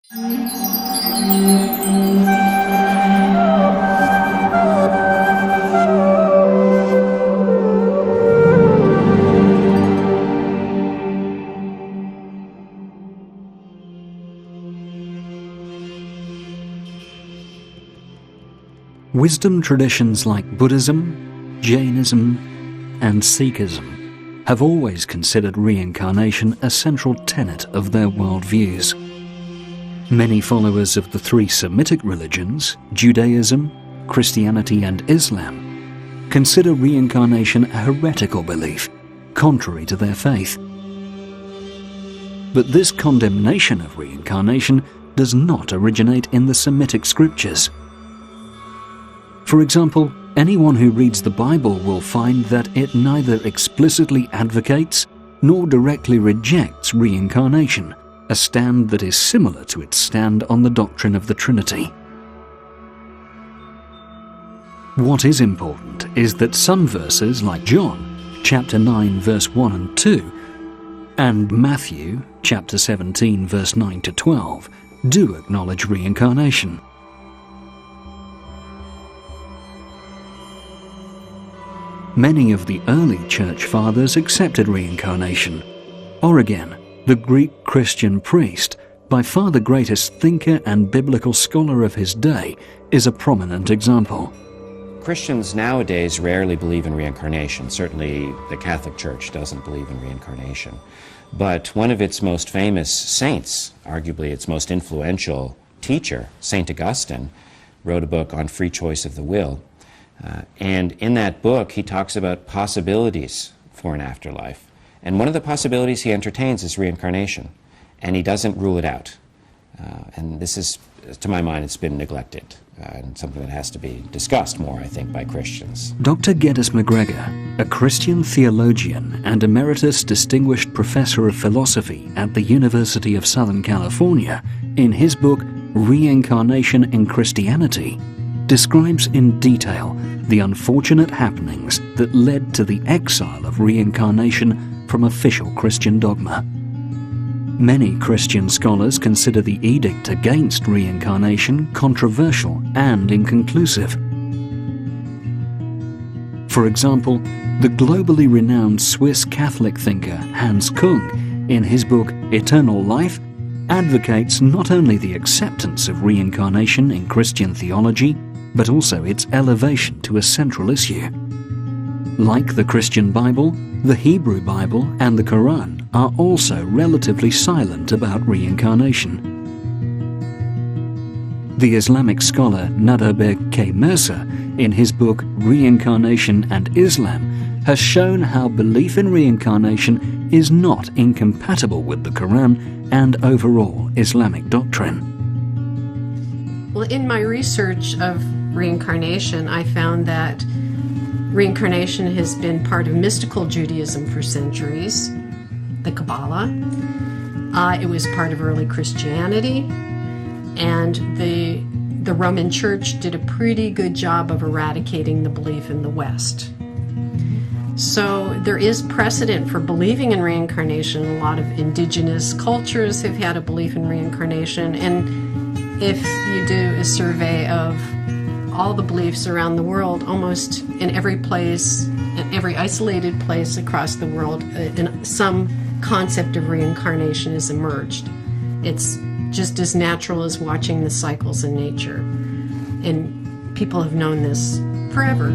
Wisdom traditions like Buddhism, Jainism, and Sikhism have always considered reincarnation a central tenet of their worldviews. Many followers of the three Semitic religions, Judaism, Christianity and Islam, consider reincarnation a heretical belief, contrary to their faith. But this condemnation of reincarnation does not originate in the Semitic scriptures. For example, anyone who reads the Bible will find that it neither explicitly advocates nor directly rejects reincarnation, a stand that is similar to its stand on the doctrine of the Trinity. What is important is that some verses like John, chapter 9, verse 1 and 2, and Matthew, chapter 17, verse 9 to 12, do acknowledge reincarnation. Many of the early church fathers accepted reincarnation. Origen, the Greek Christian priest, by far the greatest thinker and biblical scholar of his day, is a prominent example. Christians nowadays rarely believe in reincarnation. Certainly the Catholic Church doesn't believe in reincarnation. But one of its most famous saints, arguably its most influential teacher, St. Augustine, wrote a book on free choice of the will. And in that book, he talks about possibilities for an afterlife. And one of the possibilities he entertains is reincarnation. And he doesn't rule it out. And this is, to my mind, it's been neglected. And something that has to be discussed more, I think, by Christians. Dr. Geddes McGregor, a Christian theologian and emeritus distinguished professor of philosophy at the University of Southern California, in his book, Reincarnation in Christianity, describes in detail the unfortunate happenings that led to the exile of reincarnation from official Christian dogma. Many Christian scholars consider the edict against reincarnation controversial and inconclusive. For example, the globally renowned Swiss Catholic thinker Hans Kung, in his book Eternal Life, advocates not only the acceptance of reincarnation in Christian theology, but also its elevation to a central issue. Like the Christian Bible, the Hebrew Bible and the Quran are also relatively silent about reincarnation. The Islamic scholar Nader K. Mercer, in his book Reincarnation and Islam, has shown how belief in reincarnation is not incompatible with the Quran and overall Islamic doctrine. Well, in my research of reincarnation, I found that reincarnation has been part of mystical Judaism for centuries, the Kabbalah. It was part of early Christianity, and the Roman Church did a pretty good job of eradicating the belief in the West. So there is precedent for believing in reincarnation. A lot of indigenous cultures have had a belief in reincarnation, and if you do a survey of all the beliefs around the world, almost in every place, in every isolated place across the world, some concept of reincarnation has emerged. It's just as natural as watching the cycles in nature. And people have known this forever.